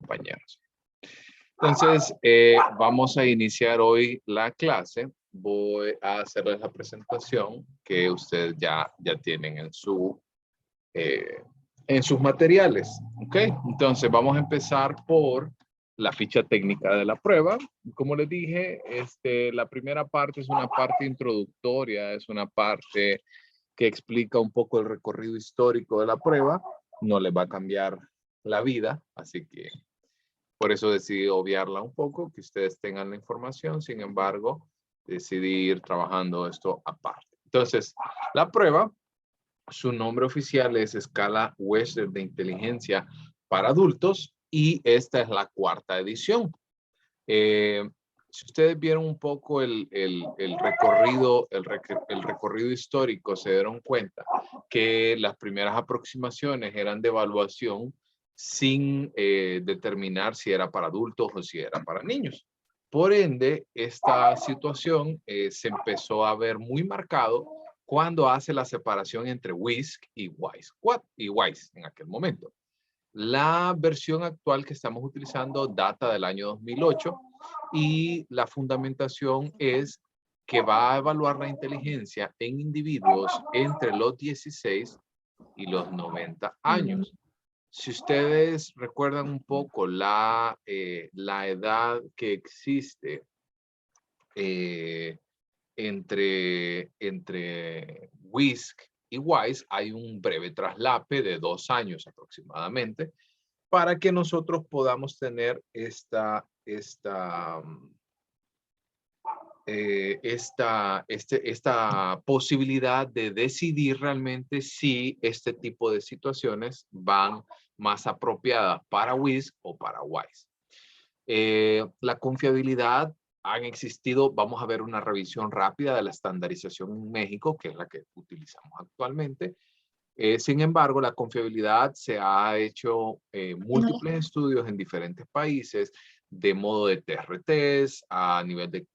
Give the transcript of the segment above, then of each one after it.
compañeros. Entonces, vamos a iniciar hoy la clase. Voy a hacerles la presentación que ustedes ya tienen en sus materiales. ¿Ok? Entonces, vamos a empezar por la ficha técnica de la prueba. Como les dije, la primera parte es una parte introductoria, es una parte que explica un poco el recorrido histórico de la prueba. No les va a cambiar la vida, así que por eso decidí obviarla un poco, que ustedes tengan la información. Sin embargo, decidí ir trabajando esto aparte. Entonces, la prueba, su nombre oficial es Escala Wechsler de Inteligencia para Adultos y esta es la 4ª edición. Si ustedes vieron un poco el recorrido histórico, se dieron cuenta que las primeras aproximaciones eran de evaluación sin determinar si era para adultos o si era para niños. Por ende, esta situación se empezó a ver muy marcado cuando hace la separación entre WISC y WISE en aquel momento. La versión actual que estamos utilizando data del año 2008 y la fundamentación es que va a evaluar la inteligencia en individuos entre los 16 y los 90 años. Si ustedes recuerdan un poco la edad que existe entre WISC y WISE, hay un breve traslape de 2 años aproximadamente para que nosotros podamos tener esta posibilidad de decidir realmente si este tipo de situaciones van más apropiadas para WISC o para WISE. La confiabilidad han existido, vamos a ver una revisión rápida de la estandarización en México, que es la que utilizamos actualmente. Sin embargo, la confiabilidad se ha hecho múltiples estudios en diferentes países de modo de TRTs, a nivel de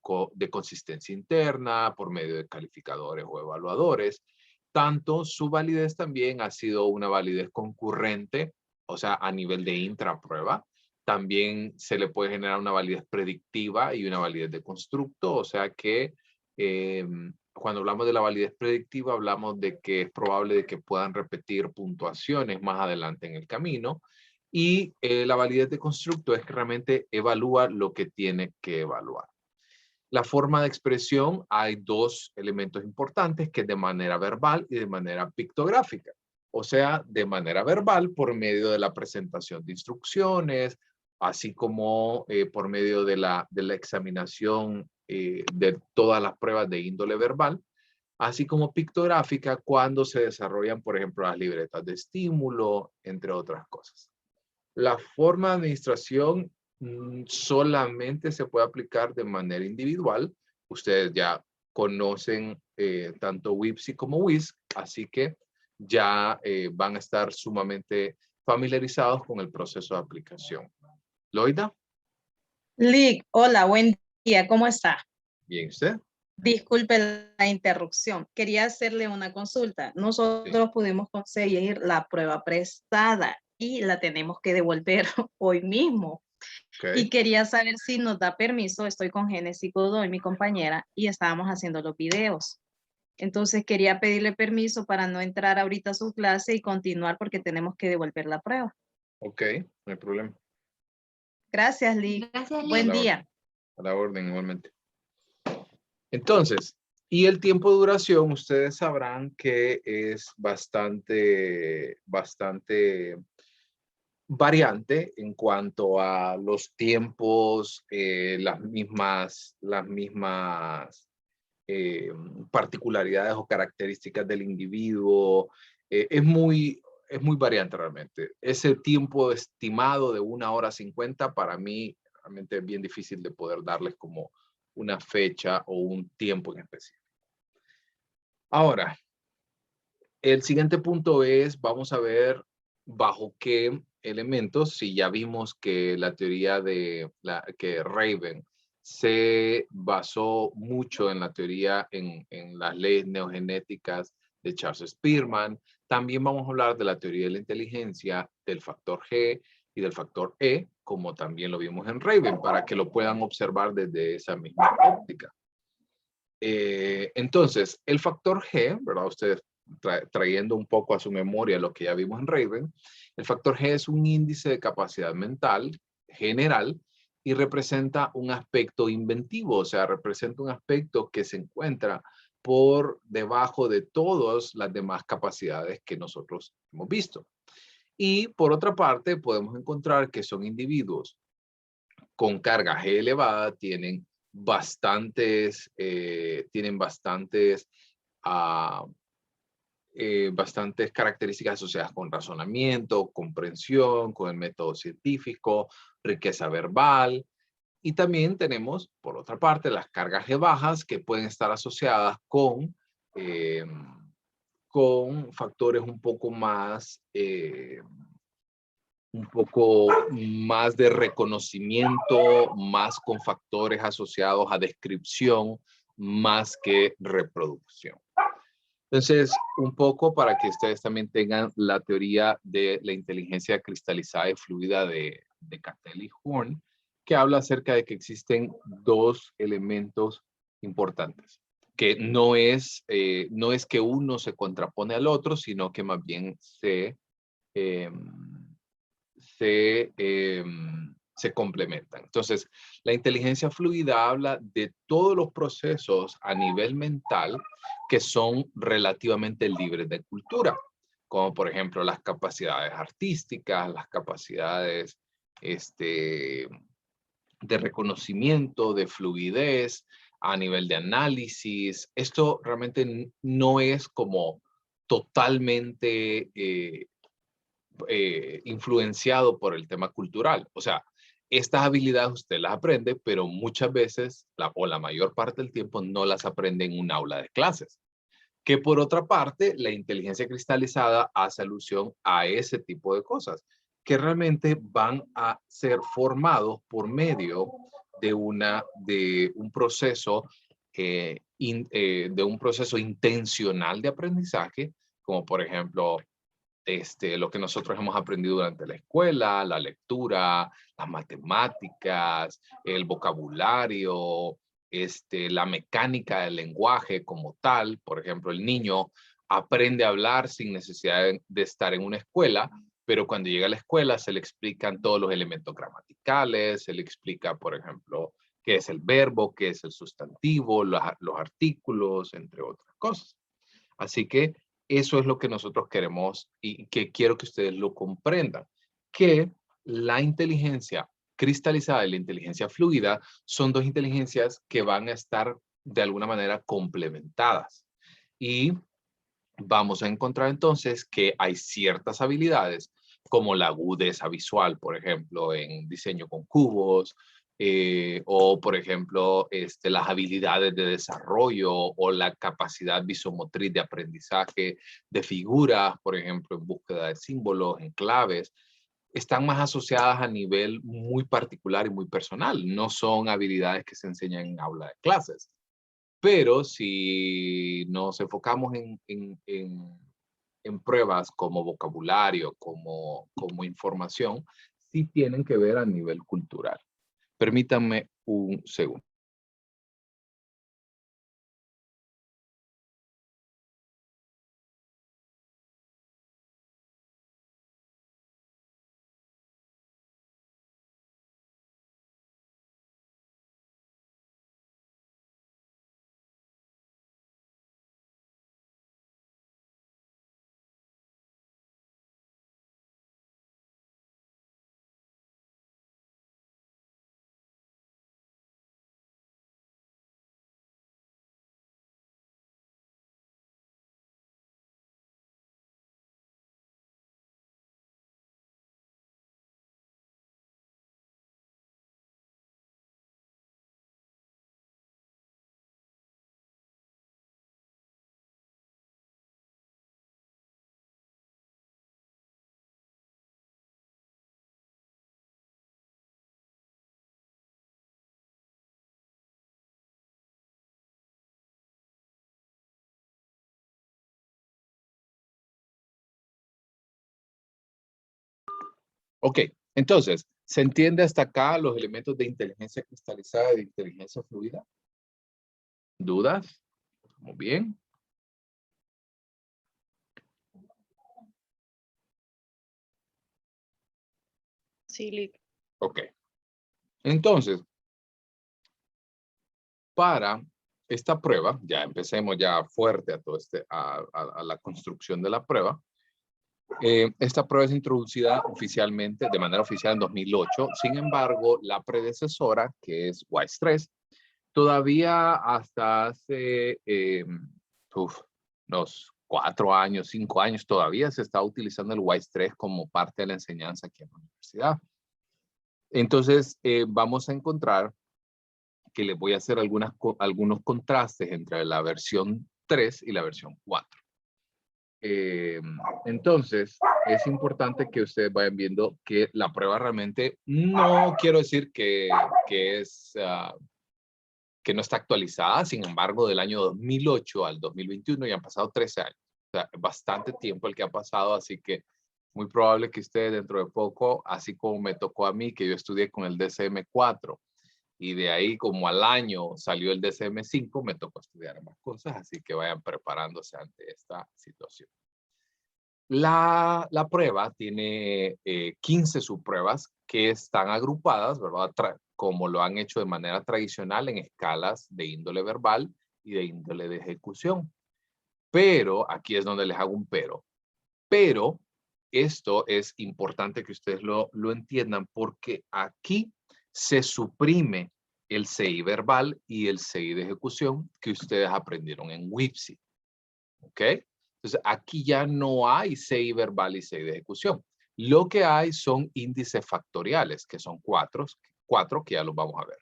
consistencia interna, por medio de calificadores o evaluadores. Tanto su validez también ha sido una validez concurrente, o sea, a nivel de intraprueba. También se le puede generar una validez predictiva y una validez de constructo, o sea que cuando hablamos de la validez predictiva, hablamos de que es probable de que puedan repetir puntuaciones más adelante en el camino. Y la validez de constructo es que realmente evalúa lo que tiene que evaluar. La forma de expresión, hay 2 elementos importantes, que es de manera verbal y de manera pictográfica. O sea, de manera verbal por medio de la presentación de instrucciones, así como por medio de la examinación de todas las pruebas de índole verbal, así como pictográfica cuando se desarrollan, por ejemplo, las libretas de estímulo, entre otras cosas. La forma de administración solamente se puede aplicar de manera individual. Ustedes ya conocen tanto WIPSI como WISC, así que ya van a estar sumamente familiarizados con el proceso de aplicación. ¿Loida? Lick, hola, buen día, ¿cómo está? Bien, ¿usted? Disculpe la interrupción. Quería hacerle una consulta. Nosotros pudimos conseguir la prueba prestada y la tenemos que devolver hoy mismo. Okay. Y quería saber si nos da permiso. Estoy con Génesis Godoy, mi compañera, y estábamos haciendo los videos. Entonces quería pedirle permiso para no entrar ahorita a su clase y continuar porque tenemos que devolver la prueba. Ok, no hay problema. Gracias, Lick. Gracias, Lick. Buen día. A la orden, igualmente. Entonces, y el tiempo de duración, ustedes sabrán que es bastante variante en cuanto a los tiempos, las mismas particularidades o características del individuo. Es muy variante realmente. Ese tiempo estimado de 1 hora 50 para mí realmente es bien difícil de poder darles como una fecha o un tiempo en específico. Ahora, el siguiente punto es, vamos a ver bajo qué elementos, si ya vimos que la teoría que Raven se basó mucho en la teoría, en las leyes neogenéticas de Charles Spearman. También vamos a hablar de la teoría de la inteligencia, del factor G y del factor E, como también lo vimos en Raven, para que lo puedan observar desde esa misma óptica. Entonces, el factor G, ¿verdad? Ustedes trayendo un poco a su memoria lo que ya vimos en Raven, el factor G es un índice de capacidad mental general y representa un aspecto inventivo, o sea, representa un aspecto que se encuentra por debajo de todas las demás capacidades que nosotros hemos visto. Y por otra parte, podemos encontrar que son individuos con carga G elevada, tienen ah, bastantes características asociadas con razonamiento, comprensión, con el método científico, riqueza verbal. Y también tenemos, por otra parte, las cargas G bajas que pueden estar asociadas eh, con factores un poco más de reconocimiento, más con factores asociados a descripción, más que reproducción. Entonces, un poco para que ustedes también tengan la teoría de la inteligencia cristalizada y fluida de Cattell y Horn, que habla acerca de que existen dos elementos importantes, que no es que uno se contrapone al otro, sino que más bien eh, se complementan. Entonces, la inteligencia fluida habla de todos los procesos a nivel mental que son relativamente libres de cultura, como por ejemplo las capacidades artísticas, las capacidades de reconocimiento, de fluidez, a nivel de análisis. Esto realmente no es como totalmente influenciado por el tema cultural. O sea, estas habilidades usted las aprende, pero muchas veces, o la mayor parte del tiempo, no las aprende en un aula de clases. Que por otra parte, la inteligencia cristalizada hace alusión a ese tipo de cosas, que realmente van a ser formados por medio de un proceso de un proceso intencional de aprendizaje, como por ejemplo lo que nosotros hemos aprendido durante la escuela, la lectura, las matemáticas, el vocabulario, la mecánica del lenguaje como tal. Por ejemplo, el niño aprende a hablar sin necesidad de estar en una escuela, pero cuando llega a la escuela se le explican todos los elementos gramaticales, se le explica, por ejemplo, qué es el verbo, qué es el sustantivo, los artículos, entre otras cosas. Así que eso es lo que nosotros queremos y que quiero que ustedes lo comprendan, que la inteligencia cristalizada y la inteligencia fluida son dos inteligencias que van a estar de alguna manera complementadas. Y vamos a encontrar entonces que hay ciertas habilidades como la agudeza visual, por ejemplo, en diseño con cubos, o por ejemplo, las habilidades de desarrollo o la capacidad visomotriz de aprendizaje de figuras, por ejemplo, en búsqueda de símbolos, en claves, están más asociadas a nivel muy particular y muy personal. No son habilidades que se enseñan en aula de clases. Pero si nos enfocamos en pruebas como vocabulario, como información, sí tienen que ver a nivel cultural. Permítanme un segundo. Ok, Entonces, ¿se entiende hasta acá los elementos de inteligencia cristalizada y de inteligencia fluida? ¿Dudas? Muy bien. Sí, Lick. Ok. Entonces, para esta prueba, ya empecemos ya fuerte a todo a la construcción de la prueba. Esta prueba es introducida oficialmente, de manera oficial en 2008. Sin embargo, la predecesora, que es WISE 3, todavía hasta hace unos 4 años, 5 años, todavía se está utilizando el WISE 3 como parte de la enseñanza aquí en la universidad. Entonces, vamos a encontrar que les voy a hacer algunos contrastes entre la versión 3 y la versión 4. Entonces, es importante que ustedes vayan viendo que la prueba realmente, no quiero decir que que no está actualizada, sin embargo, del año 2008 al 2021 ya han pasado 13 años. O sea, bastante tiempo el que ha pasado, así que muy probable que ustedes dentro de poco, así como me tocó a mí, que yo estudié con el DCM4, y de ahí como al año salió el DCM5, me tocó estudiar más cosas, así que vayan preparándose ante esta situación. La prueba tiene 15 subpruebas que están agrupadas, ¿verdad? Como lo han hecho de manera tradicional en escalas de índole verbal y de índole de ejecución. Pero, aquí es donde les hago un pero. Pero, esto es importante que ustedes lo entiendan porque aquí se suprime el CI verbal y el CI de ejecución que ustedes aprendieron en WIPSI. ¿Ok? Entonces, aquí ya no hay CI verbal y CI de ejecución. Lo que hay son índices factoriales, que son cuatro que ya los vamos a ver.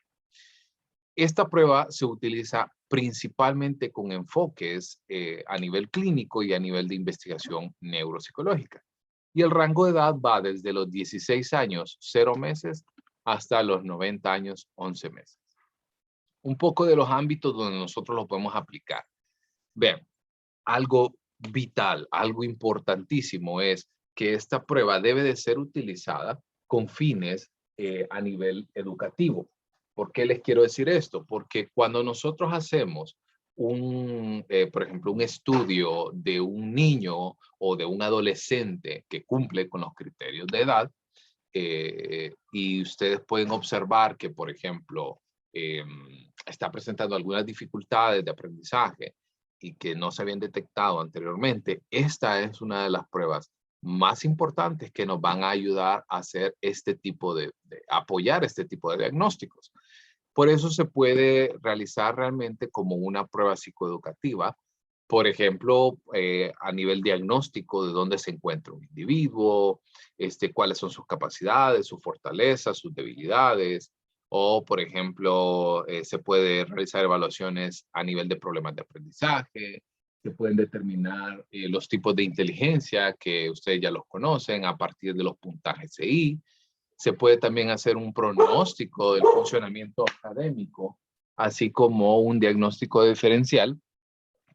Esta prueba se utiliza principalmente con enfoques a nivel clínico y a nivel de investigación neuropsicológica. Y el rango de edad va desde los 16 años, 0 meses, hasta los 90 años, 11 meses. Un poco de los ámbitos donde nosotros lo podemos aplicar. Vean, algo vital, algo importantísimo es que esta prueba debe de ser utilizada con fines a nivel educativo. ¿Por qué les quiero decir esto? Porque cuando nosotros hacemos por ejemplo, un estudio de un niño o de un adolescente que cumple con los criterios de edad, y ustedes pueden observar que, por ejemplo, está presentando algunas dificultades de aprendizaje y que no se habían detectado anteriormente, esta es una de las pruebas más importantes que nos van a ayudar a hacer este tipo apoyar este tipo de diagnósticos. Por eso se puede realizar realmente como una prueba psicoeducativa, por ejemplo, a nivel diagnóstico de dónde se encuentra un individuo, cuáles son sus capacidades, sus fortalezas, sus debilidades, o, por ejemplo, se puede realizar evaluaciones a nivel de problemas de aprendizaje, se pueden determinar los tipos de inteligencia que ustedes ya los conocen a partir de los puntajes CI. Se puede también hacer un pronóstico del funcionamiento académico, así como un diagnóstico diferencial,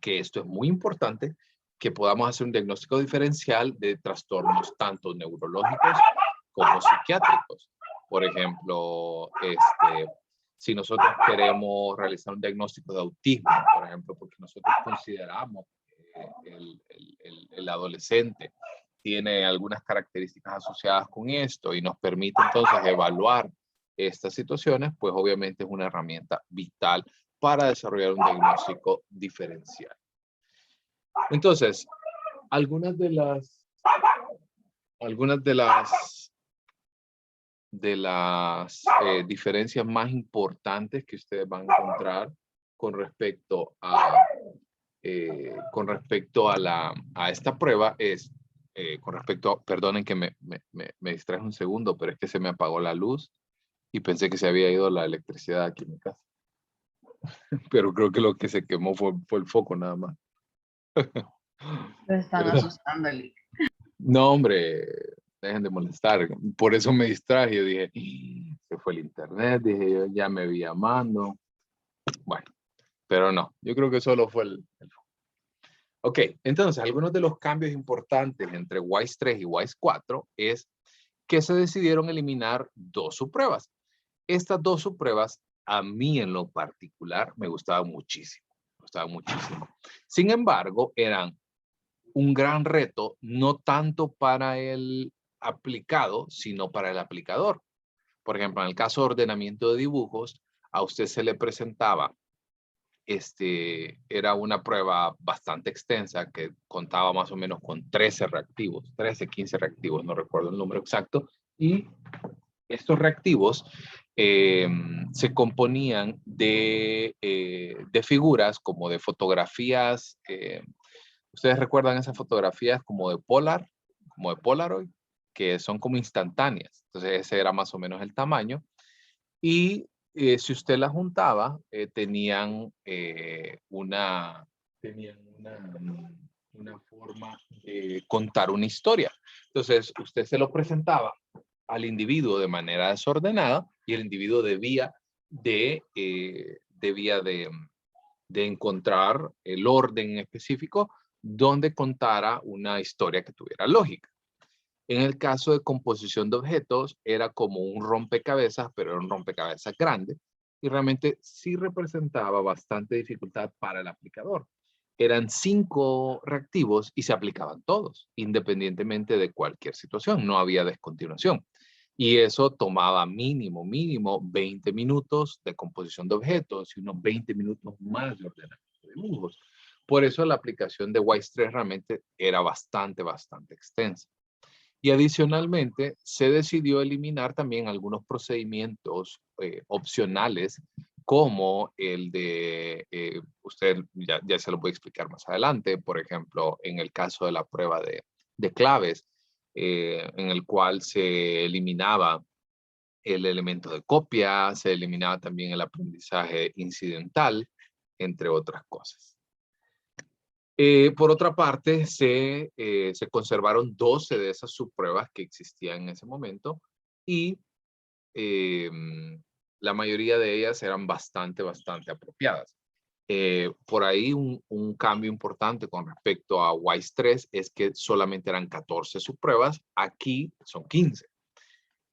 que esto es muy importante, que podamos hacer un diagnóstico diferencial de trastornos tanto neurológicos como psiquiátricos. Por ejemplo, si nosotros queremos realizar un diagnóstico de autismo, por ejemplo, porque nosotros consideramos que el adolescente tiene algunas características asociadas con esto y nos permite entonces evaluar estas situaciones, pues obviamente es una herramienta vital para desarrollar un diagnóstico diferencial. Entonces, algunas de las diferencias más importantes que ustedes van a encontrar con respecto a esta prueba es, perdonen que me distraje un segundo, pero es que se me apagó la luz y pensé que se había ido la electricidad aquí en mi casa. Pero creo que lo que se quemó fue el foco nada más. Lo están ¿Verdad? asustando, Lick. No, hombre, dejen de molestar. Por eso me distraje. Yo dije, se fue el internet. Dije, yo ya me vi llamando. Bueno, pero no. Yo creo que solo fue el foco. Ok, entonces, algunos de los cambios importantes entre WISE 3 y WISE 4 es que se decidieron eliminar 2 subpruebas. Estas 2 subpruebas, a mí en lo particular, me gustaban muchísimo. Me gustaban muchísimo. Sin embargo, eran un gran reto, no tanto para el aplicado, sino para el aplicador. Por ejemplo, en el caso de ordenamiento de dibujos, a usted se le presentaba, era una prueba bastante extensa que contaba más o menos con 13 reactivos, 13, 15 reactivos, no recuerdo el número exacto, y estos reactivos se componían de figuras como de fotografías. ¿Ustedes recuerdan esas fotografías como de Polaroid, que son como instantáneas? Entonces ese era más o menos el tamaño. Y si usted las juntaba, tenían una forma de contar una historia. Entonces usted se lo presentaba al individuo de manera desordenada y el individuo debía de encontrar el orden específico donde contara una historia que tuviera lógica. En el caso de composición de objetos, era como un rompecabezas, pero era un rompecabezas grande y realmente sí representaba bastante dificultad para el aplicador. Eran 5 reactivos y se aplicaban todos, independientemente de cualquier situación. No había descontinuación. Y eso tomaba mínimo 20 minutos de composición de objetos y unos 20 minutos más de ordenamiento de dibujos. Por eso la aplicación de WISE 3 realmente era bastante extensa. Y adicionalmente se decidió eliminar también algunos procedimientos opcionales como el de, usted ya se lo voy a explicar más adelante, por ejemplo, en el caso de la prueba de claves, en el cual se eliminaba el elemento de copia, se eliminaba también el aprendizaje incidental, entre otras cosas. Por otra parte, se conservaron 12 de esas subpruebas que existían en ese momento y la mayoría de ellas eran bastante apropiadas. Por ahí un cambio importante con respecto a WISE 3 es que solamente eran 14 subpruebas, aquí son 15.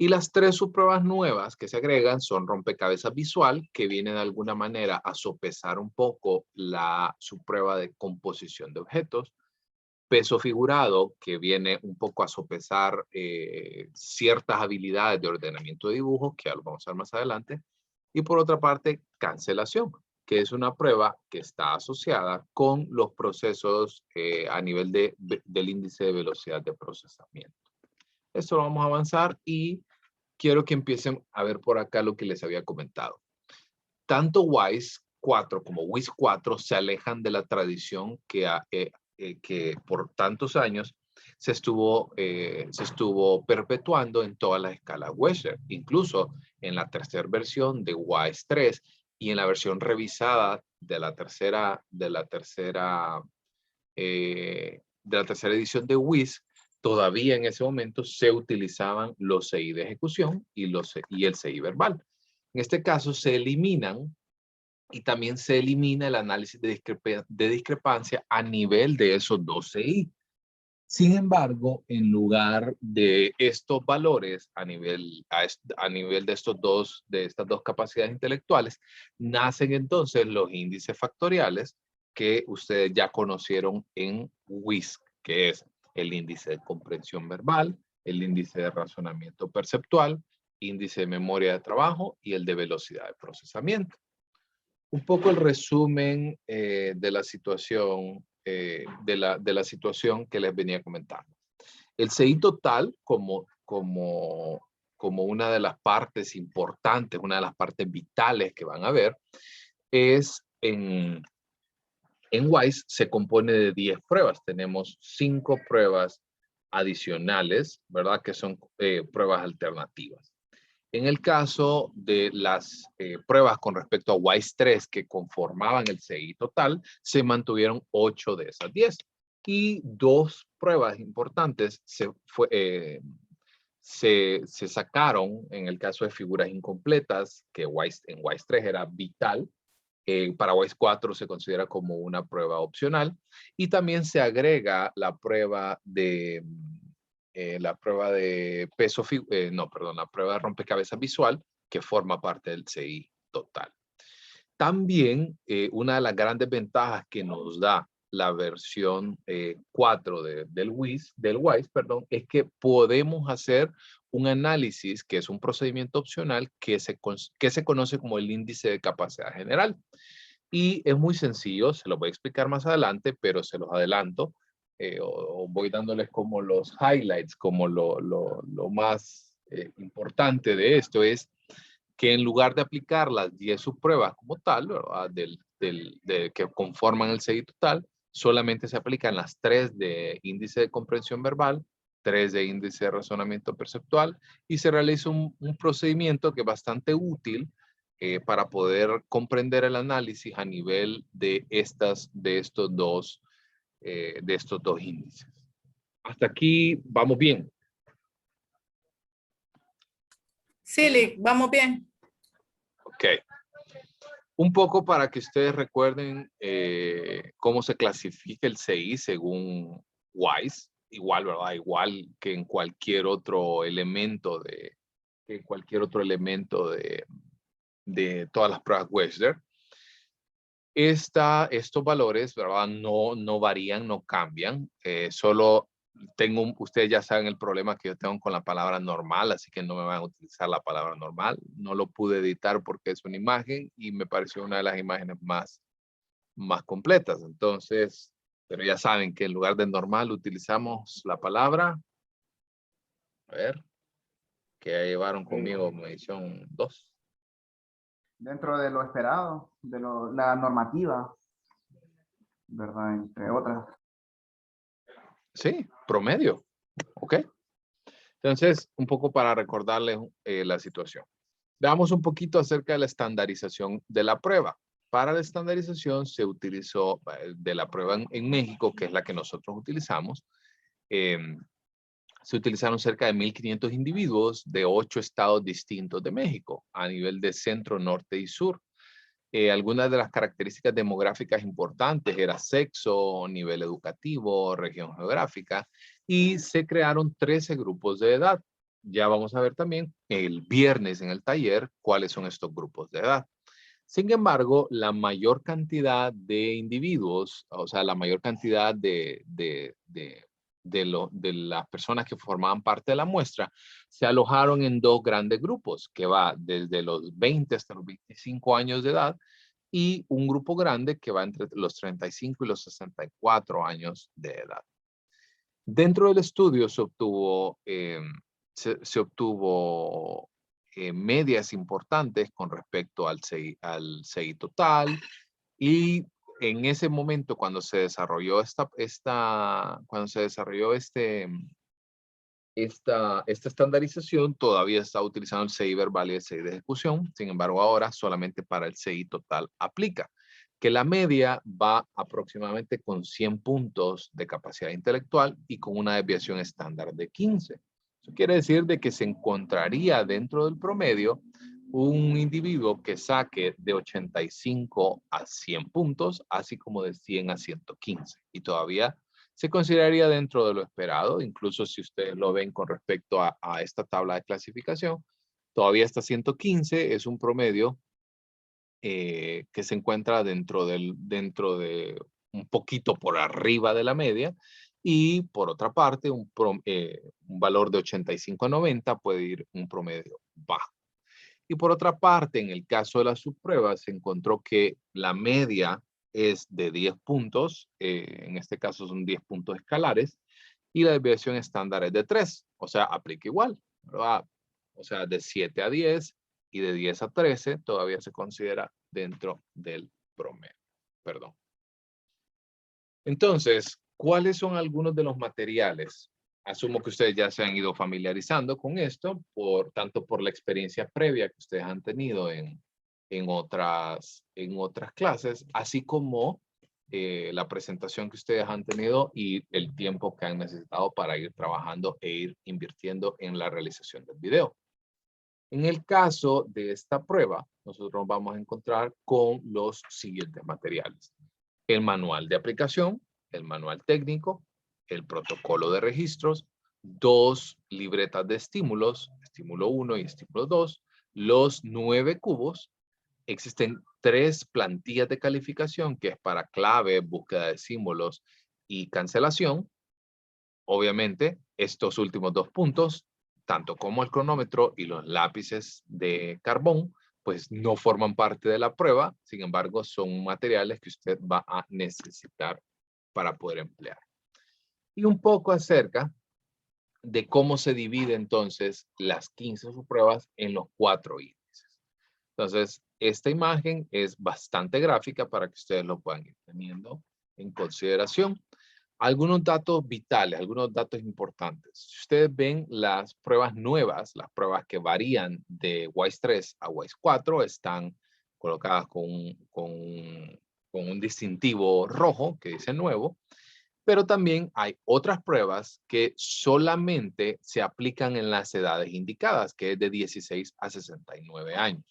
Y las 3 subpruebas nuevas que se agregan son rompecabezas visual, que viene de alguna manera a sopesar un poco la subprueba de composición de objetos. Peso figurado, que viene un poco a sopesar ciertas habilidades de ordenamiento de dibujos, que ya lo vamos a ver más adelante. Y por otra parte, cancelación, que es una prueba que está asociada con los procesos a nivel del índice de velocidad de procesamiento. Esto lo vamos a avanzar y quiero que empiecen a ver por acá lo que les había comentado. Tanto WISE 4 como WIS 4 se alejan de la tradición que por tantos años se estuvo perpetuando en todas las escalas Wechsler, incluso en la tercera versión de WISE 3 y en la versión revisada de la tercera edición de WIS. Todavía en ese momento se utilizaban los CI de ejecución y el CI verbal. En este caso se eliminan y también se elimina el análisis de discrepancia a nivel de esos 2 CI. Sin embargo, en lugar de estos valores a nivel de estas dos capacidades intelectuales, nacen entonces los índices factoriales que ustedes ya conocieron en WISC, que es el índice de comprensión verbal, el índice de razonamiento perceptual, índice de memoria de trabajo y el de velocidad de procesamiento. Un poco el resumen de la situación que les venía comentando. El CI total como una de las partes importantes, una de las partes vitales que van a ver, es en WISE se compone de 10 pruebas. Tenemos 5 pruebas adicionales, ¿verdad? Que son pruebas alternativas. En el caso de las pruebas con respecto a WISE 3 que conformaban el CI total, se mantuvieron 8 de esas 10. Y 2 pruebas importantes se sacaron en el caso de figuras incompletas, que en WISE 3 era vital. Para WISE 4 se considera como una prueba opcional. Y también se agrega la prueba de la prueba de peso, la prueba de rompecabezas visual que forma parte del CI total. También una de las grandes ventajas que nos da la versión 4 del WIS, es que podemos hacer un análisis que es un procedimiento opcional que se conoce como el índice de capacidad general. Y es muy sencillo, se lo voy a explicar más adelante, pero se los adelanto. O voy dándoles como los highlights, como lo más importante de esto es que en lugar de aplicar las 10 subpruebas como tal, ¿verdad? Que conforman el CI total, solamente se aplican las 3 de índice de comprensión verbal, 3 de índice de razonamiento perceptual y se realiza un procedimiento que es bastante útil para poder comprender el análisis a nivel de estos dos índices. Hasta aquí vamos bien. Sí, Lick, vamos bien. Ok. Un poco para que ustedes recuerden cómo se clasifica el CI según WISE. Igual, ¿verdad? Igual que en cualquier otro elemento de todas las pruebas Wechsler. Estos valores, ¿verdad? No varían, no cambian. Solo ustedes ya saben el problema que yo tengo con la palabra normal, así que no me van a utilizar la palabra normal. No lo pude editar porque es una imagen y me pareció una de las imágenes más completas. Entonces, pero ya saben que en lugar de normal utilizamos la palabra, a ver, que ya llevaron conmigo medición 2. Dentro de lo esperado, de la normativa, ¿verdad? Entre otras. Sí, promedio. Ok. Entonces, un poco para recordarles la situación. Veamos un poquito acerca de la estandarización de la prueba. Para la estandarización se utilizó de la prueba en México, que es la que nosotros utilizamos. Se utilizaron cerca de 1,500 individuos de 8 estados distintos de México, a nivel de centro, norte y sur. Algunas de las características demográficas importantes era sexo, nivel educativo, región geográfica, y se crearon 13 grupos de edad. Ya vamos a ver también el viernes en el taller cuáles son estos grupos de edad. Sin embargo, la mayor cantidad de individuos, o sea, la mayor cantidad de las personas que formaban parte de la muestra, se alojaron en 2 grandes grupos, que va desde los 20 hasta los 25 años de edad, y un grupo grande que va entre los 35 y los 64 años de edad. Dentro del estudio se obtuvo medias importantes con respecto al CI total, y en ese momento cuando se desarrolló esta estandarización, todavía está utilizando el CI verbal y el CI de ejecución. Sin embargo, ahora solamente para el CI total aplica, que la media va aproximadamente con 100 puntos de capacidad intelectual y con una desviación estándar de 15. Eso quiere decir de que se encontraría dentro del promedio un individuo que saque de 85 a 100 puntos, así como de 100 a 115. Y todavía se consideraría dentro de lo esperado, incluso si ustedes lo ven con respecto a esta tabla de clasificación, todavía hasta 115 es un promedio que se encuentra dentro de un poquito por arriba de la media, y por otra parte un valor de 85 a 90 puede ir un promedio bajo. Y por otra parte, en el caso de las subpruebas, se encontró que la media es de 10 puntos, en este caso son 10 puntos escalares, y la desviación estándar es de 3, o sea, aplica igual, ¿verdad? O sea, de 7 a 10 y de 10 a 13 todavía se considera dentro del promedio. Perdón. Entonces, ¿cuáles son algunos de los materiales? Asumo que ustedes ya se han ido familiarizando con esto, tanto por la experiencia previa que ustedes han tenido en otras clases, así como la presentación que ustedes han tenido y el tiempo que han necesitado para ir trabajando e ir invirtiendo en la realización del video. En el caso de esta prueba, nosotros vamos a encontrar con los siguientes materiales: el manual de aplicación, el manual técnico, el protocolo de registros, 2 libretas de estímulos, estímulo 1 y estímulo 2, los 9 cubos. Existen 3 plantillas de calificación, que es para clave, búsqueda de símbolos y cancelación. Obviamente, estos últimos 2 puntos, tanto como el cronómetro y los lápices de carbón, pues no forman parte de la prueba. Sin embargo, son materiales que usted va a necesitar para poder emplear. Y un poco acerca de cómo se divide entonces las 15 subpruebas en los 4 índices. Entonces, esta imagen es bastante gráfica para que ustedes lo puedan ir teniendo en consideración. Algunos datos vitales, algunos datos importantes. Si ustedes ven las pruebas nuevas, las pruebas que varían de WISE 3 a WISE 4, están colocadas con un distintivo rojo que dice nuevo. Pero también hay otras pruebas que solamente se aplican en las edades indicadas, que es de 16 a 69 años.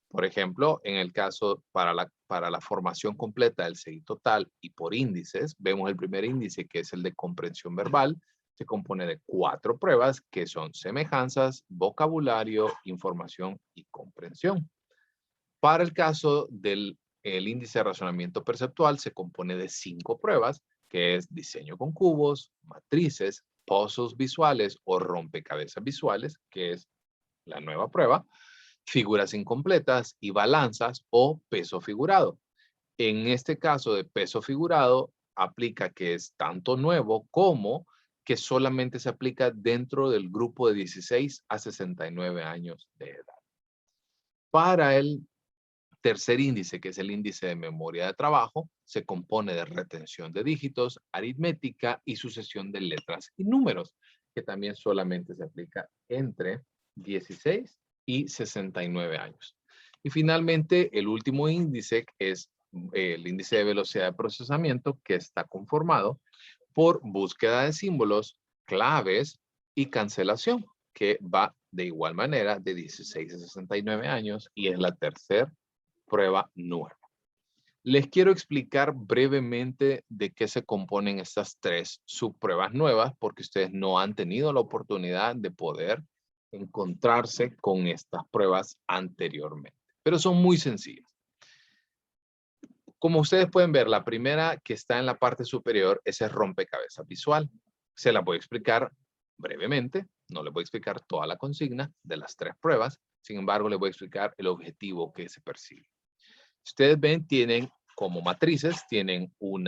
Por ejemplo, en el caso para la formación completa del CI total y por índices, vemos el primer índice, que es el de comprensión verbal. Se compone de 4 pruebas que son semejanzas, vocabulario, información y comprensión. Para el caso del índice de razonamiento perceptual, se compone de 5 pruebas, que es diseño con cubos, matrices, puzzles visuales o rompecabezas visuales, que es la nueva prueba, figuras incompletas y balanzas o peso figurado. En este caso de peso figurado, aplica que es tanto nuevo como que solamente se aplica dentro del grupo de 16 a 69 años de edad. Para el tercer índice, que es el índice de memoria de trabajo, se compone de retención de dígitos, aritmética y sucesión de letras y números, que también solamente se aplica entre 16 y 69 años. Y finalmente, el último índice es el índice de velocidad de procesamiento, que está conformado por búsqueda de símbolos, claves y cancelación, que va de igual manera de 16 a 69 años y es la tercera prueba nueva. Les quiero explicar brevemente de qué se componen estas 3 subpruebas nuevas, porque ustedes no han tenido la oportunidad de poder encontrarse con estas pruebas anteriormente, pero son muy sencillas. Como ustedes pueden ver, la primera que está en la parte superior es el rompecabezas visual. Se la voy a explicar brevemente, no les voy a explicar toda la consigna de las 3 pruebas, sin embargo les voy a explicar el objetivo que se persigue. Ustedes ven, tienen como matrices, tienen un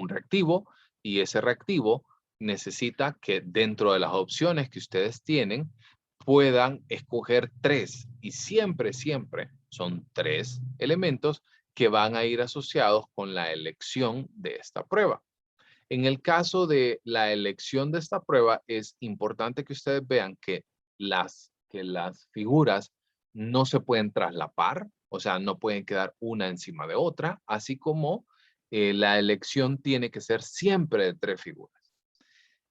reactivo y ese reactivo necesita que dentro de las opciones que ustedes tienen puedan escoger 3 y siempre son 3 elementos que van a ir asociados con la elección de esta prueba. En el caso de la elección de esta prueba es importante que ustedes vean que las figuras no se pueden traslapar, o sea, no pueden quedar una encima de otra, así como la elección tiene que ser siempre de 3 figuras.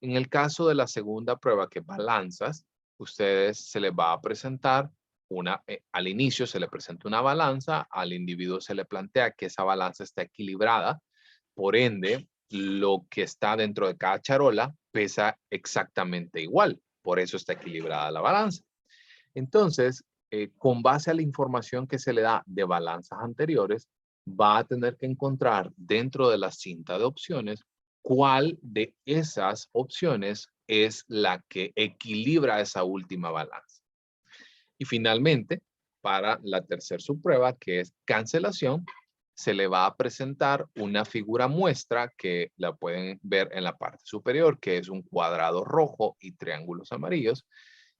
En el caso de la segunda prueba, que es balanzas, se les va a presentar al inicio se le presenta una balanza, al individuo se le plantea que esa balanza está equilibrada, por ende, lo que está dentro de cada charola pesa exactamente igual, por eso está equilibrada la balanza. Entonces, con base a la información que se le da de balanzas anteriores, va a tener que encontrar dentro de la cinta de opciones cuál de esas opciones es la que equilibra esa última balanza. Y finalmente, para la tercera subprueba, que es cancelación, se le va a presentar una figura muestra que la pueden ver en la parte superior, que es un cuadrado rojo y triángulos amarillos.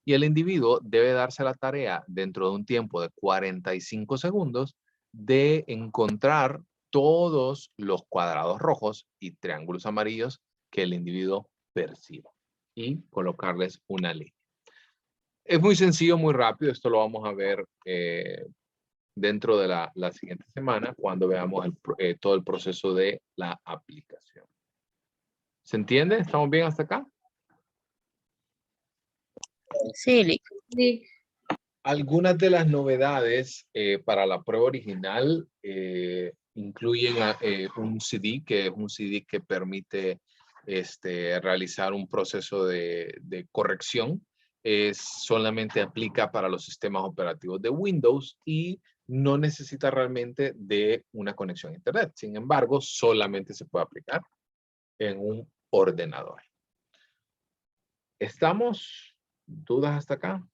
Y el individuo debe darse la tarea dentro de un tiempo de 45 segundos de encontrar todos los cuadrados rojos y triángulos amarillos que el individuo perciba y colocarles una línea. Es muy sencillo, muy rápido. Esto lo vamos a ver dentro de la siguiente semana cuando veamos todo el proceso de la aplicación. ¿Se entiende? ¿Estamos bien hasta acá? Sí, Lick. Sí. Algunas de las novedades para la prueba original incluyen un CD, que es un CD que permite realizar un proceso de corrección. Solamente aplica para los sistemas operativos de Windows y no necesita realmente de una conexión a Internet. Sin embargo, solamente se puede aplicar en un ordenador. ¿Estamos? ¿Dudas hasta acá?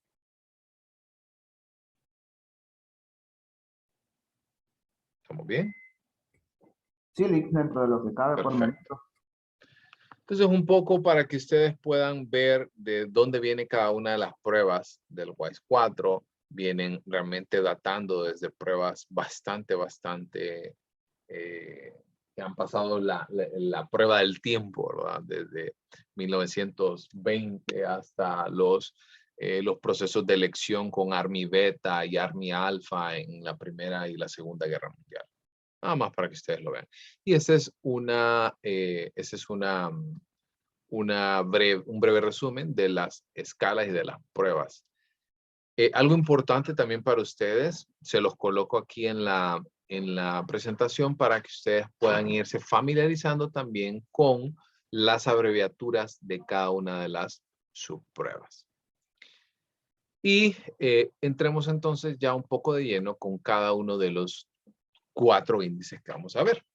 ¿Estamos bien? Sí, Lick, dentro de lo que cabe por el Perfecto. momento. Entonces, un poco para que ustedes puedan ver de dónde viene cada una de las pruebas del WISE 4. Vienen realmente datando desde pruebas bastante que han pasado la prueba del tiempo, ¿verdad? Desde 1920 hasta los procesos de elección con Army Beta y Army Alpha en la Primera y la Segunda Guerra Mundial. Nada más para que ustedes lo vean. Y esa es un breve resumen de las escalas y de las pruebas. Algo importante también para ustedes, se los coloco aquí en la presentación para que ustedes puedan irse familiarizando también con las abreviaturas de cada una de las subpruebas. Y entremos entonces ya un poco de lleno con cada uno de los 4 índices que vamos a ver.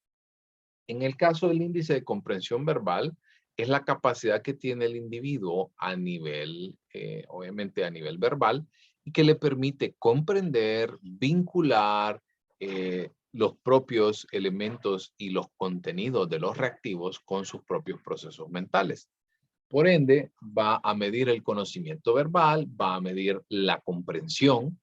En el caso del índice de comprensión verbal, es la capacidad que tiene el individuo a nivel, obviamente a nivel verbal, y que le permite comprender, vincular los propios elementos y los contenidos de los reactivos con sus propios procesos mentales. Por ende, va a medir el conocimiento verbal, va a medir la comprensión,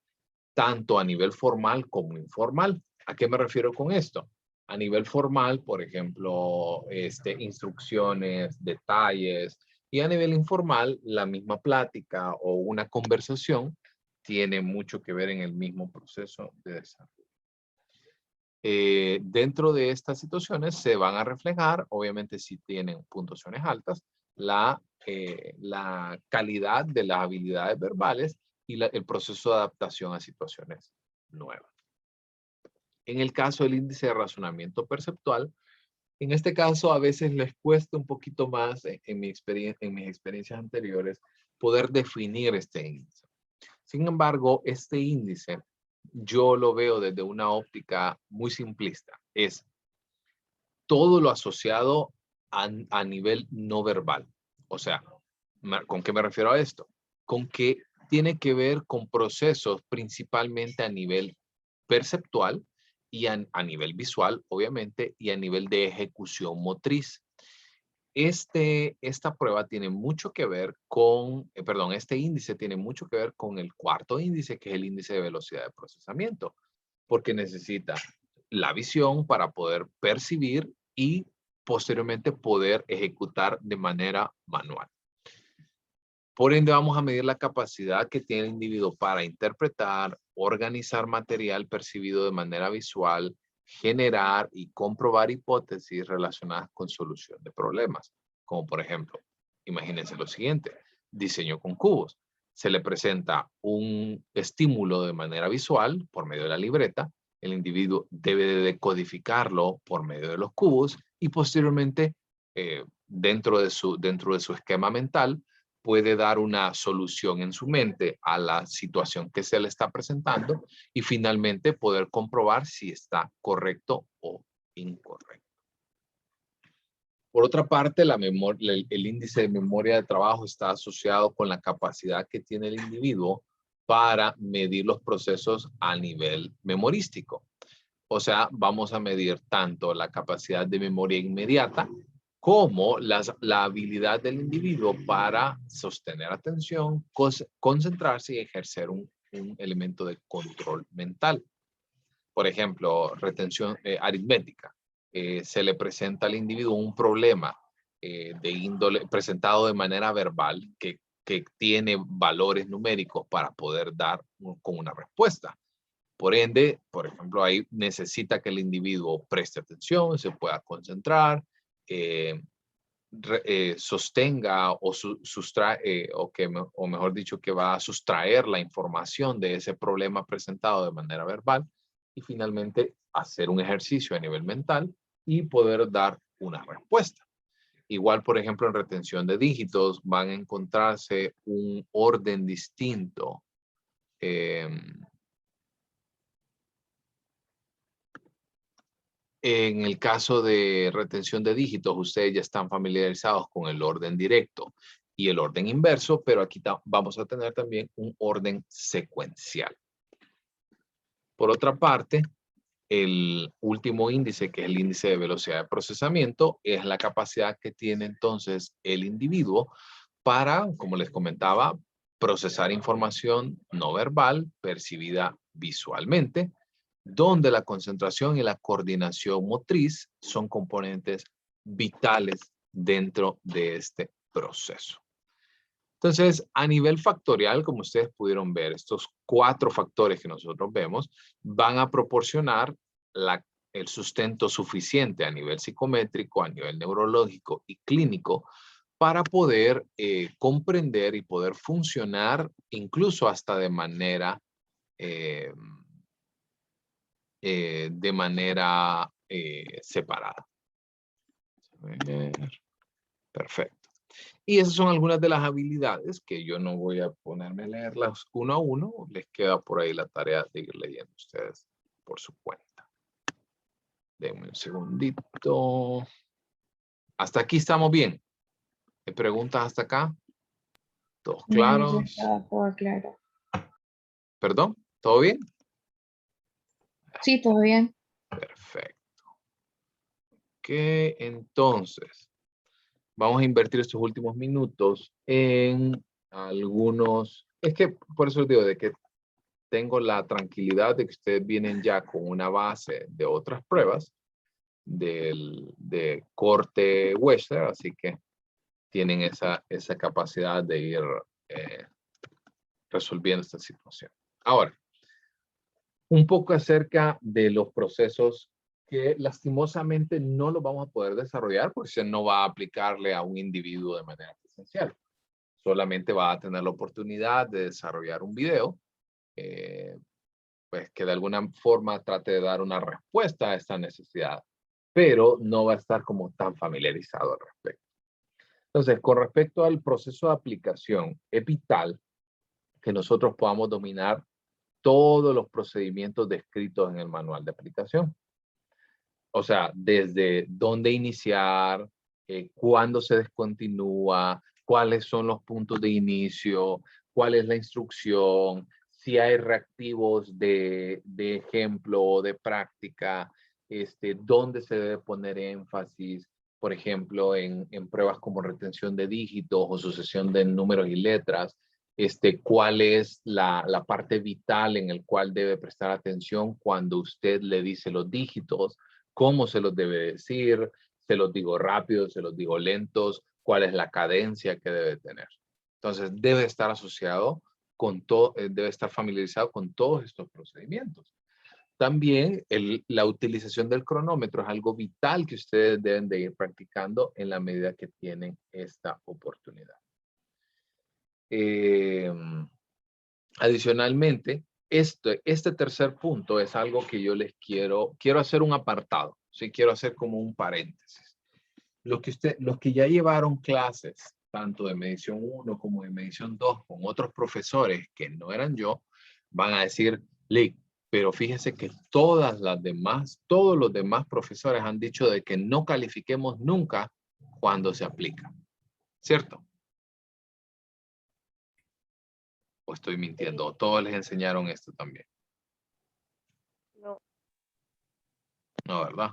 tanto a nivel formal como informal. ¿A qué me refiero con esto? A nivel formal, por ejemplo, instrucciones, detalles, y a nivel informal, la misma plática o una conversación tiene mucho que ver en el mismo proceso de desarrollo. Dentro de estas situaciones se van a reflejar, obviamente si tienen puntuaciones altas, la calidad de las habilidades verbales y el proceso de adaptación a situaciones nuevas. En el caso del índice de razonamiento perceptual, en este caso a veces les cuesta un poquito más en mis experiencias anteriores poder definir este índice. Sin embargo, este índice yo lo veo desde una óptica muy simplista. Es todo lo asociado a nivel no verbal. O sea, ¿con qué me refiero a esto? Con que tiene que ver con procesos principalmente a nivel perceptual y a nivel visual, obviamente, y a nivel de ejecución motriz. Esta prueba tiene mucho que ver con, este índice tiene mucho que ver con el cuarto índice, que es el índice de velocidad de procesamiento, porque necesita la visión para poder percibir y posteriormente poder ejecutar de manera manual. Por ende, vamos a medir la capacidad que tiene el individuo para interpretar, organizar material percibido de manera visual, generar y comprobar hipótesis relacionadas con solución de problemas. Como por ejemplo, imagínense lo siguiente, diseño con cubos. Se le presenta un estímulo de manera visual por medio de la libreta. El individuo debe de decodificarlo por medio de los cubos y posteriormente, dentro de su esquema mental, puede dar una solución en su mente a la situación que se le está presentando y finalmente poder comprobar si está correcto o incorrecto. Por otra parte, el índice de memoria de trabajo está asociado con la capacidad que tiene el individuo para medir los procesos a nivel memorístico. O sea, vamos a medir tanto la capacidad de memoria inmediata como la habilidad del individuo para sostener atención, concentrarse y ejercer un elemento de control mental. Por ejemplo, retención aritmética. Se le presenta al individuo un problema de índole presentado de manera verbal que tiene valores numéricos para poder dar con una respuesta. Por ende, por ejemplo, ahí necesita que el individuo preste atención, se pueda concentrar, sostenga o sustrae, o mejor dicho, que va a sustraer la información de ese problema presentado de manera verbal y finalmente hacer un ejercicio a nivel mental y poder dar una respuesta. Igual, por ejemplo, en retención de dígitos van a encontrarse un orden distinto. En el caso de retención de dígitos, ustedes ya están familiarizados con el orden directo y el orden inverso, pero aquí vamos a tener también un orden secuencial. Por otra parte, el último índice, que es el índice de velocidad de procesamiento, es la capacidad que tiene entonces el individuo para, como les comentaba, procesar información no verbal percibida visualmente, donde la concentración y la coordinación motriz son componentes vitales dentro de este proceso. Entonces, a nivel factorial, como ustedes pudieron ver, estos 4 factores que nosotros vemos van a proporcionar el sustento suficiente a nivel psicométrico, a nivel neurológico y clínico para poder comprender y poder funcionar incluso hasta de manera separada. Perfecto. Y esas son algunas de las habilidades que yo no voy a ponerme a leerlas uno a uno. Les queda por ahí la tarea de ir leyendo ustedes por su cuenta. Denme un segundito. Hasta aquí estamos bien. ¿Me preguntas hasta acá? ¿Todos claros? Todo claro. ¿Perdón? ¿Todo bien? Sí, todo bien. Perfecto. Ok, entonces, vamos a invertir estos últimos minutos en algunos, es que por eso les digo de que tengo la tranquilidad de que ustedes vienen ya con una base de otras pruebas de corte Wechsler, así que tienen esa capacidad de ir resolviendo esta situación. Ahora, un poco acerca de los procesos que lastimosamente no los vamos a poder desarrollar porque se no va a aplicarle a un individuo de manera presencial. Solamente va a tener la oportunidad de desarrollar un video pues que de alguna forma trate de dar una respuesta a esta necesidad, pero no va a estar como tan familiarizado al respecto. Entonces, con respecto al proceso de aplicación, es vital que nosotros podamos dominar todos los procedimientos descritos en el manual de aplicación. O sea, desde dónde iniciar, cuándo se descontinúa, cuáles son los puntos de inicio, cuál es la instrucción, si hay reactivos de ejemplo o de práctica, dónde se debe poner énfasis, por ejemplo, en pruebas como retención de dígitos o sucesión de números y letras, cuál es la parte vital en el cual debe prestar atención cuando usted le dice los dígitos, cómo se los debe decir, se los digo rápido, se los digo lentos, cuál es la cadencia que debe tener. Entonces, debe estar asociado con todo, debe estar familiarizado con todos estos procedimientos. También la utilización del cronómetro es algo vital que ustedes deben de ir practicando en la medida que tienen esta oportunidad. Adicionalmente, este tercer punto es algo que yo les quiero hacer un apartado, ¿sí? Quiero hacer como un paréntesis. Los que ya llevaron clases, tanto de medición 1 como de medición 2, con otros profesores que no eran yo, van a decir, Lick, pero fíjese que todos los demás profesores han dicho de que no califiquemos nunca cuando se aplica. ¿Cierto? ¿O estoy mintiendo? ¿Todos les enseñaron esto también? No. No, ¿verdad?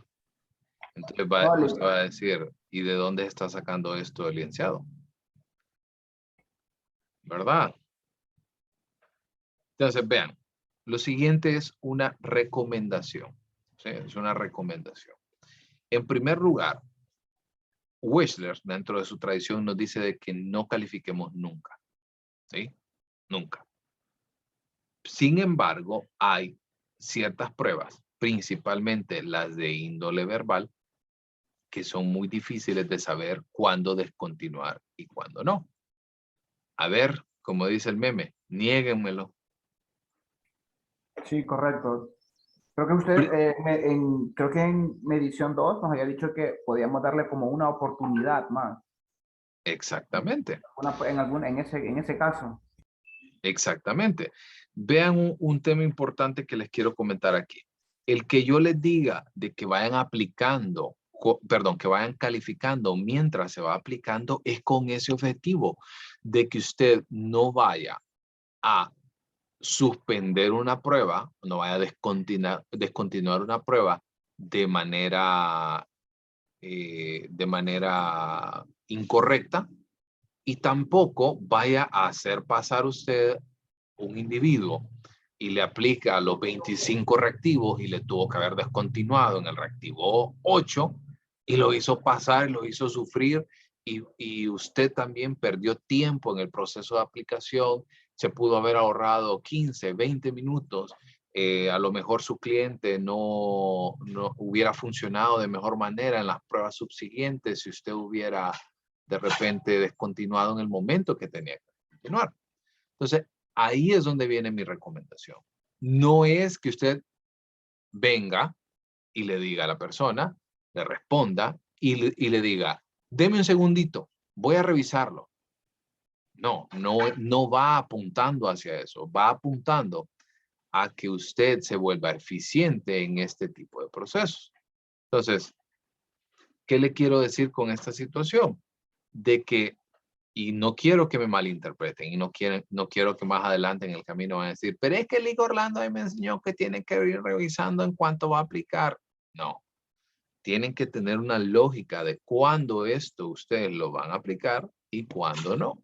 Entonces Vale. usted va a decir, ¿y de dónde está sacando esto el licenciado? ¿Verdad? Entonces, vean, lo siguiente es una recomendación. ¿Sí? Es una recomendación. En primer lugar, Wechsler, dentro de su tradición, nos dice de que no califiquemos nunca. ¿Sí? Nunca. Sin embargo, hay ciertas pruebas, principalmente las de índole verbal, que son muy difíciles de saber cuándo descontinuar y cuándo no. A ver, como dice el meme, niéguenmelo. Sí, correcto. Creo que usted, creo que en medición 2 nos había dicho que podíamos darle como una oportunidad más. Exactamente. En ese caso. Exactamente. Vean un tema importante que les quiero comentar aquí. El que yo les diga de que vayan aplicando, perdón, que vayan calificando mientras se va aplicando es con ese objetivo de que usted no vaya a suspender una prueba, no vaya a descontinuar una prueba de manera incorrecta, y tampoco vaya a hacer pasar usted un individuo y le aplica los 25 reactivos y le tuvo que haber descontinuado en el reactivo 8 y lo hizo pasar, lo hizo sufrir, y usted también perdió tiempo en el proceso de aplicación. Se pudo haber ahorrado 15, 20 minutos. A lo mejor su cliente no hubiera funcionado de mejor manera en las pruebas subsiguientes si usted hubiera de repente descontinuado en el momento que tenía que continuar. Entonces, ahí es donde viene mi recomendación. No es que usted venga y le diga a la persona, le responda y le diga, deme un segundito, voy a revisarlo. No va apuntando hacia eso, va apuntando a que usted se vuelva eficiente en este tipo de procesos. Entonces, ¿qué le quiero decir con esta situación? De que, y no quiero que me malinterpreten, y no quiero que más adelante en el camino van a decir, pero es que el Liga Orlando ahí me enseñó que tienen que ir revisando en cuánto va a aplicar. No, tienen que tener una lógica de cuándo esto ustedes lo van a aplicar y cuándo no.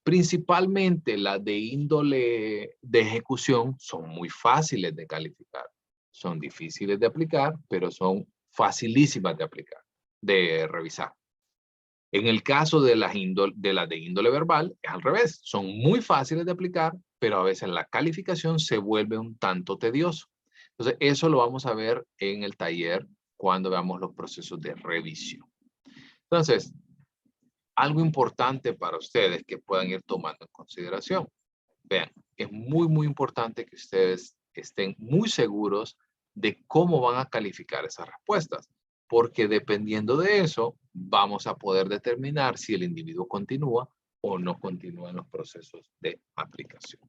Principalmente las de índole de ejecución son muy fáciles de calificar. Son difíciles de aplicar, pero son facilísimas de aplicar, de revisar. En el caso de las de índole verbal, es al revés. Son muy fáciles de aplicar, pero a veces la calificación se vuelve un tanto tedioso. Entonces, eso lo vamos a ver en el taller cuando veamos los procesos de revisión. Entonces, algo importante para ustedes que puedan ir tomando en consideración. Vean, es muy importante que ustedes estén muy seguros de cómo van a calificar esas respuestas, porque dependiendo de eso, vamos a poder determinar si el individuo continúa o no continúa en los procesos de aplicación.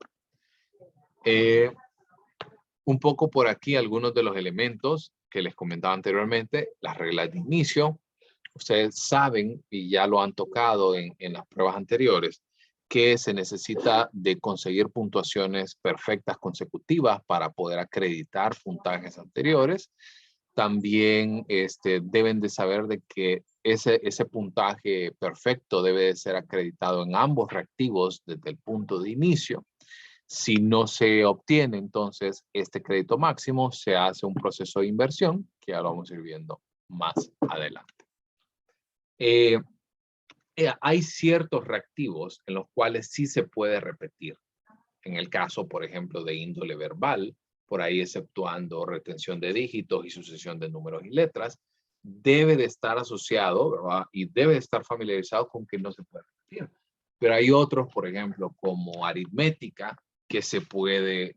Un poco por aquí algunos de los elementos que les comentaba anteriormente, las reglas de inicio. Ustedes saben, y ya lo han tocado en las pruebas anteriores, que se necesita de conseguir puntuaciones perfectas consecutivas para poder acreditar puntajes anteriores. También deben de saber de que ese puntaje perfecto debe de ser acreditado en ambos reactivos desde el punto de inicio. Si no se obtiene, entonces, este crédito máximo, se hace un proceso de inversión, que ya lo vamos a ir viendo más adelante. Hay ciertos reactivos en los cuales sí se puede repetir. En el caso, por ejemplo, de índole verbal, por ahí exceptuando retención de dígitos y sucesión de números y letras, debe de estar asociado, ¿verdad? Y debe de estar familiarizado con que no se puede repetir. Pero hay otros, por ejemplo, como aritmética, que se puede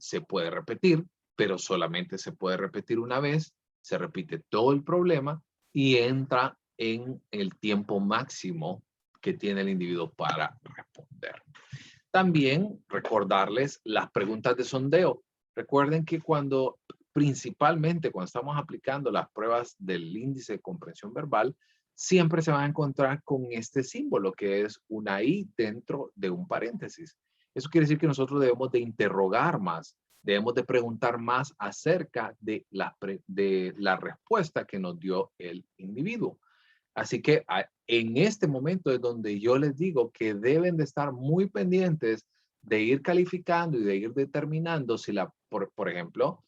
repetir, pero solamente se puede repetir una vez, se repite todo el problema y entra en el tiempo máximo que tiene el individuo para responder. También recordarles las preguntas de sondeo. Recuerden que principalmente cuando estamos aplicando las pruebas del índice de comprensión verbal, siempre se van a encontrar con este símbolo que es una I dentro de un paréntesis. Eso quiere decir que nosotros debemos de interrogar más, debemos de preguntar más acerca de la respuesta que nos dio el individuo. Así que en este momento es donde yo les digo que deben de estar muy pendientes de ir calificando y de ir determinando si por ejemplo,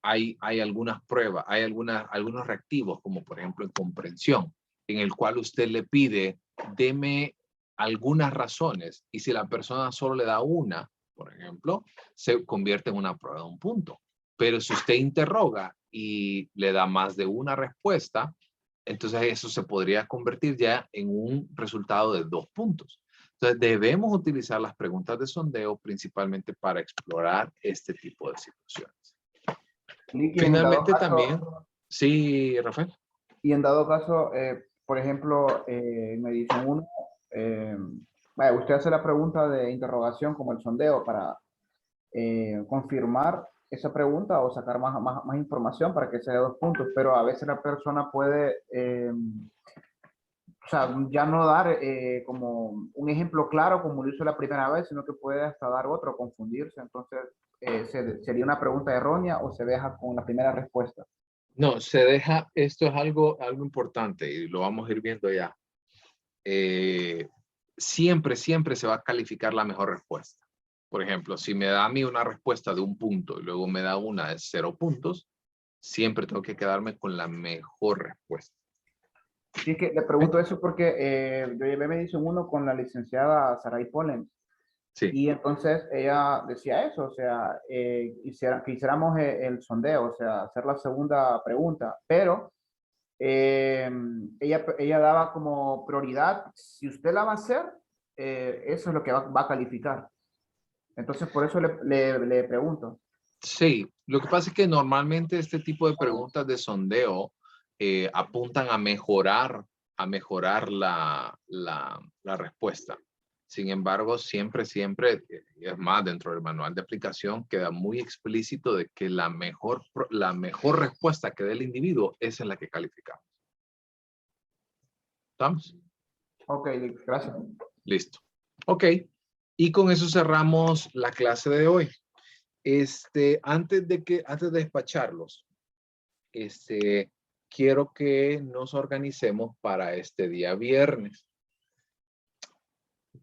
hay algunas pruebas, hay algunos reactivos, como por ejemplo en comprensión, en el cual usted le pide, deme algunas razones, y si la persona solo le da una, por ejemplo, se convierte en una prueba de un punto. Pero si usted interroga y le da más de una respuesta, entonces eso se podría convertir ya en un resultado de 2 puntos. Entonces debemos utilizar las preguntas de sondeo principalmente para explorar este tipo de situaciones. Lick, y en dado Finalmente caso- también, sí, Rafael. Y en dado caso, por ejemplo, en medición 1, vaya, usted hace la pregunta de interrogación como el sondeo para confirmar esa pregunta o sacar más información para que sea 2 puntos, pero a veces la persona puede, o sea, ya no dar como un ejemplo claro como lo hizo la primera vez, sino que puede hasta dar otro, confundirse. Entonces, ¿sería una pregunta errónea o se deja con la primera respuesta? No, se deja, esto es algo importante y lo vamos a ir viendo ya. Siempre se va a calificar la mejor respuesta. Por ejemplo, si me da a mí una respuesta de 1 punto y luego me da una de 0 puntos, siempre tengo que quedarme con la mejor respuesta. Sí, es que le pregunto eso porque yo llevé medición 1 con la licenciada Saray Polen. Sí. Y entonces ella decía eso, o sea, que hiciéramos el sondeo, o sea, hacer la segunda pregunta, pero ella daba como prioridad, si usted la va a hacer, eso es lo que va a calificar. Entonces, por eso le pregunto. Sí, lo que pasa es que normalmente este tipo de preguntas de sondeo apuntan a mejorar la respuesta. Sin embargo, siempre, es más, dentro del manual de aplicación queda muy explícito de que la mejor respuesta que dé el individuo es en la que calificamos. ¿Estamos? Ok, gracias. Listo. Ok. Y con eso cerramos la clase de hoy. Antes de despacharlos, quiero que nos organicemos para este día viernes.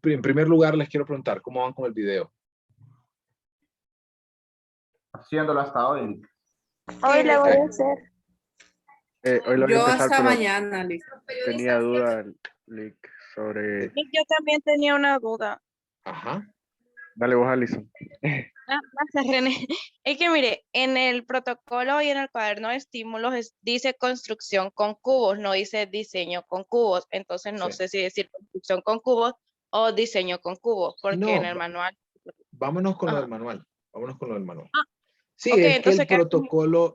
En primer lugar, les quiero preguntar, ¿cómo van con el video? Haciéndolo hasta hoy. Hoy le voy a hacer. Hoy lo voy a Yo empezar, hasta pero mañana, Lick. tenía duda, Lick, sobre... Yo también tenía una duda. Ajá. Dale vos, Alison. Gracias, René. Es que mire, en el protocolo y en el cuaderno de estímulos dice construcción con cubos, no dice diseño con cubos. Entonces no Sí. sé si decir construcción con cubos o diseño con cubos, porque No, en el manual. vámonos con lo del Ajá. manual. Vámonos con lo del manual. Ah, Sí, ok, es que entonces,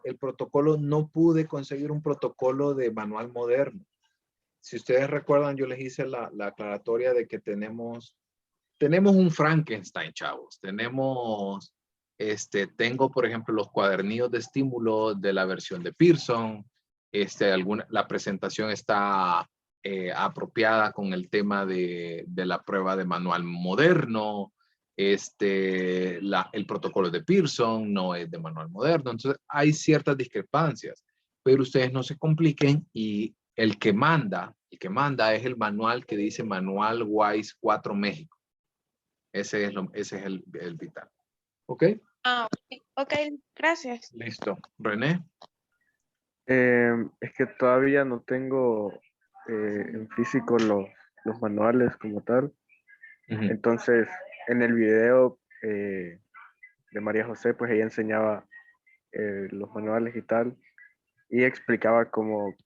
el protocolo no pude conseguir un protocolo de manual moderno. Si ustedes recuerdan, yo les hice la aclaratoria de que tenemos un Frankenstein, chavos. Tengo, por ejemplo, los cuadernillos de estímulo de la versión de Pearson. La presentación está apropiada con el tema de la prueba de manual moderno. El protocolo de Pearson no es de manual moderno. Entonces, hay ciertas discrepancias, pero ustedes no se compliquen y el que manda es el manual que dice Manual WISE 4 México. Ese es el vital. ¿Ok? ok, gracias. Listo. René. Es que todavía no tengo en físico los manuales como tal. Entonces, en el video de María José, pues ella enseñaba los manuales y tal, y explicaba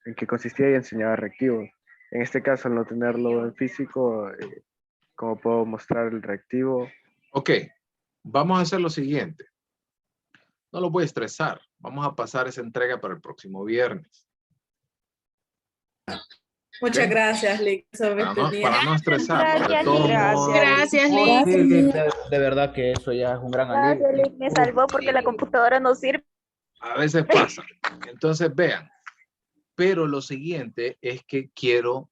en qué consistía y enseñaba reactivos. En este caso, al no tenerlo en físico, ¿cómo puedo mostrar el reactivo? Ok. Vamos a hacer lo siguiente. No lo voy a estresar. Vamos a pasar esa entrega para el próximo viernes. Muchas gracias, Lick. Para no estresarlo. De todos modos, Gracias, Oh, Lick. sí, Lick, de verdad que eso ya es un gran alivio. Gracias, Lick, me salvó porque la computadora no sirve. a veces pasa. Entonces, vean. Pero lo siguiente es que quiero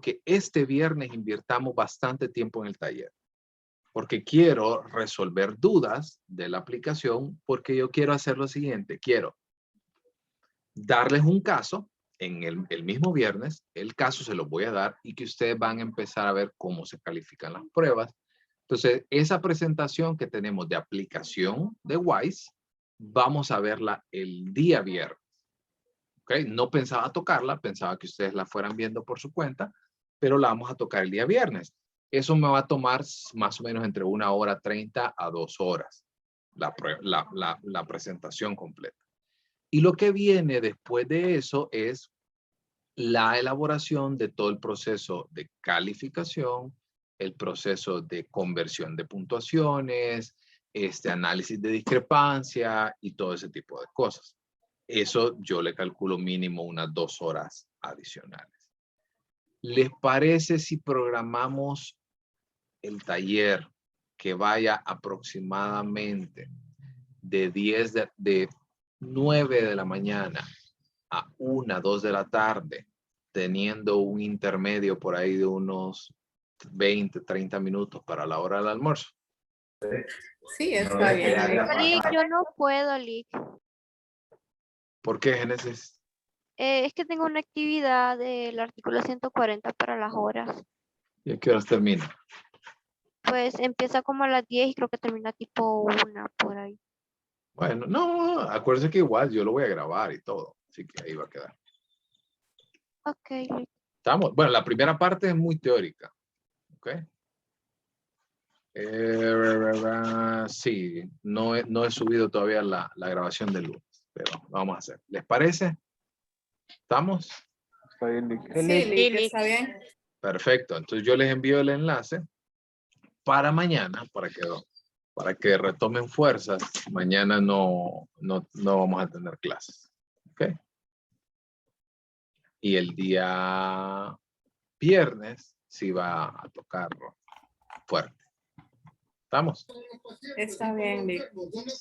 que este viernes invirtamos bastante tiempo en el taller. Porque quiero resolver dudas de la aplicación, porque yo quiero hacer lo siguiente. Quiero darles un caso en el mismo viernes. El caso se los voy a dar y que ustedes van a empezar a ver cómo se califican las pruebas. Entonces, esa presentación que tenemos de aplicación de WISE, vamos a verla el día viernes. ¿Okay? No pensaba tocarla, pensaba que ustedes la fueran viendo por su cuenta, pero la vamos a tocar el día viernes. Eso me va a tomar más o menos entre 1:30 a 2 horas la presentación completa. Y lo que viene después de eso es la elaboración de todo el proceso de calificación, el proceso de conversión de puntuaciones, análisis de discrepancia y todo ese tipo de cosas. Eso yo le calculo mínimo unas 2 horas adicionales. ¿Les parece si programamos el taller que vaya aproximadamente de 9 de la mañana a 1, 2 de la tarde, teniendo un intermedio por ahí de unos 20, 30 minutos para la hora del almuerzo? Sí, está bien. Lick, yo no puedo, Lick. ¿Por qué, Génesis? Es que tengo una actividad del artículo 140 para las horas. ¿Y a qué horas termina? Pues empieza como a las 10 y creo que termina tipo 1 por ahí. Bueno, no, acuérdense que igual yo lo voy a grabar y todo, así que ahí va a quedar. Ok, Lick. Estamos, bueno, la primera parte es muy teórica, ¿ok? Sí, no he subido todavía la grabación del lunes, pero lo vamos a hacer. ¿Les parece? ¿Estamos? Está bien, Lick. Sí, Lick, está bien. Perfecto, entonces yo les envío el enlace para mañana, para que retomen fuerzas. Mañana no vamos a tener clases, ¿ok? Y el día viernes sí va a tocar fuerte. ¿Estamos? Está bien, Lick.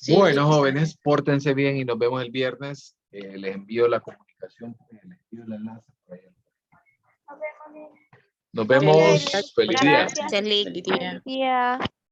Bueno, jóvenes, pórtense bien y nos vemos el viernes. Les envío la comunicación, les envío el enlace por ahí. Nos vemos. Feliz día. Gracias. Feliz día. Buen día.